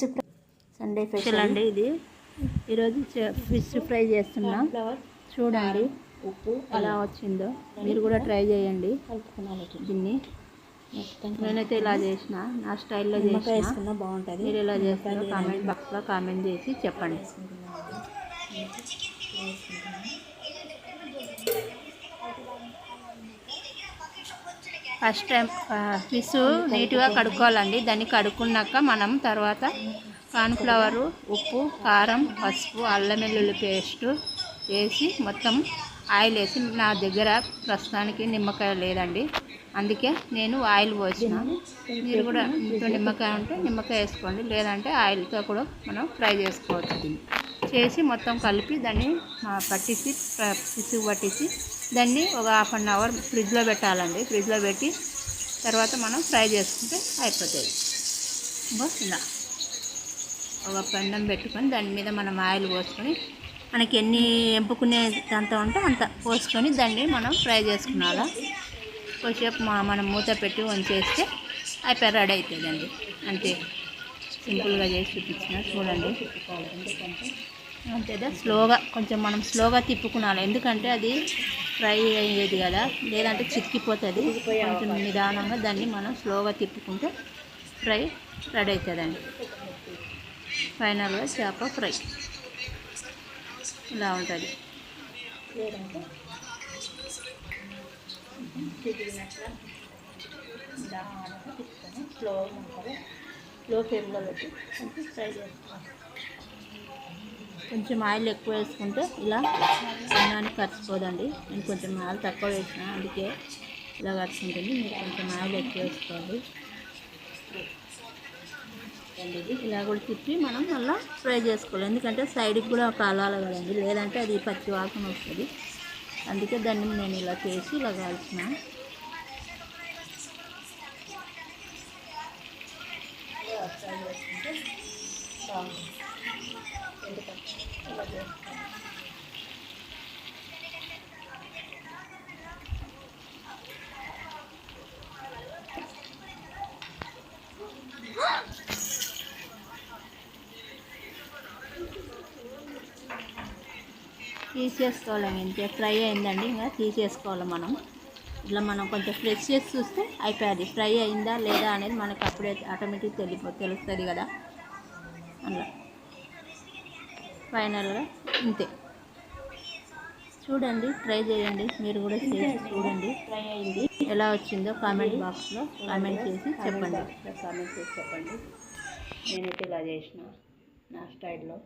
Sunday special అండి ఇది. ఈరోజు ఫిష్ ఫ్రై చేస్తున్నా. చూడండి ఉప్పు ఎలా వచ్చిందో, మీరు కూడా ట్రై చేయండి దీన్ని. నేనైతే ఇలా చేసిన, నా స్టైల్లో చేసిన. బాగుంటుంది. మీరు ఎలా చేస్తారో కామెంట్ బాక్స్లో కామెంట్ చేసి చెప్పండి. ఫస్ట్ టైం ఫిష్ నీట్గా కడుక్కోవాలండి. దాన్ని కడుక్కున్నాక మనం తర్వాత కార్న్ఫ్లవరు, ఉప్పు, కారం, పసుపు, అల్లం వెల్లుల్లి పేస్టు వేసి మొత్తం ఆయిల్ వేసి, నా దగ్గర ప్రస్తుతానికి నిమ్మకాయ లేదండి, అందుకే నేను ఆయిల్ పోసిన. మీరు కూడా ఇంట్లో నిమ్మకాయ ఉంటే నిమ్మకాయ వేసుకోండి, లేదంటే ఆయిల్తో కూడా మనం ఫ్రై చేసుకోవచ్చు. దీన్ని చేసి మొత్తం కలిపి దాన్ని పట్టించి ఫిష్కి పట్టించి దాన్ని ఒక హాఫ్ అన్ అవర్ ఫ్రిడ్జ్లో పెట్టాలండి. ఫ్రిడ్జ్లో పెట్టి తర్వాత మనం ఫ్రై చేసుకుంటే అయిపోతుంది. ఇలా ఒక పెన్నం పెట్టుకొని దాని మీద మనం ఆయిల్ పోసుకొని, మనకి ఎన్ని ఎంపుకునే అంత ఉంటే అంత పోసుకొని దాన్ని మనం ఫ్రై చేసుకున్నాలా. కొద్దిసేపు మనం మూత పెట్టి వంచేస్తే అయిపోయి రెడీ అవుతుందండి. అంతే, సింపుల్గా చేసి చూపించిన. చూడండి అంతేదా, కొంచెం మనం స్లోగా తిప్పుకున్నాలి, ఎందుకంటే అది ఫ్రై అయ్యేది కదా, లేదంటే చిక్కిపోతుంది. కొంచెం నిదానంగా దాన్ని మనం స్లోగా తిప్పుకుంటే ఫ్రై రెడీ అవుతుందండి. ఫైనల్గా చేప ఫ్రై ఇలా ఉంటుంది. స్లో ఫ్లేమ్లో పెట్టి కొంచెం ఫ్రై చేసుకోవాలి. కొంచెం ఆయిల్ ఎక్కువ వేసుకుంటే ఇలా అన్నానికి కరిచిపోదండి. నేను కొంచెం ఆయిల్ తక్కువ వేసిన, అందుకే ఇలా కరుచుకుంటుంది. మీరు కొంచెం ఆయిల్ ఎక్కువ వేసుకోవాలి. ఇలా కూడా తిప్పి మనం మళ్ళీ ఫ్రై చేసుకోవాలి, ఎందుకంటే సైడ్కి కూడా కాలాలి కదండి, లేదంటే అది పచ్చి వాసన వస్తుంది. అందుకే దాన్ని నేను ఇలా చేసి ఇలా కాల్చిన. ఫ్రై చేసుకుంటే బాగుంటుంది. ఎందుకంటే ఇలా చేస్తాను. తీసేసుకోవాలి, ఇంతే ఫ్రై అయిందండి. ఇంకా తీసేసుకోవాలి మనం. ఇట్లా మనం కొంచెం ఫ్రెష్ చేసి చూస్తే అయిపోయింది, ఫ్రై అయిందా లేదా అనేది మనకు అప్పుడే ఆటోమేటిక్ తెలుస్తుంది కదా. అలా ఫైనల్గా ఇంతే. చూడండి, ట్రై చేయండి, మీరు కూడా చేసి చూడండి. ఫ్రై అయింది ఎలా వచ్చిందో కామెంట్ బాక్స్లో కామెంట్ చేసి చెప్పండి. నేనైతే ఇలా చేసిన నా స్టైల్లో.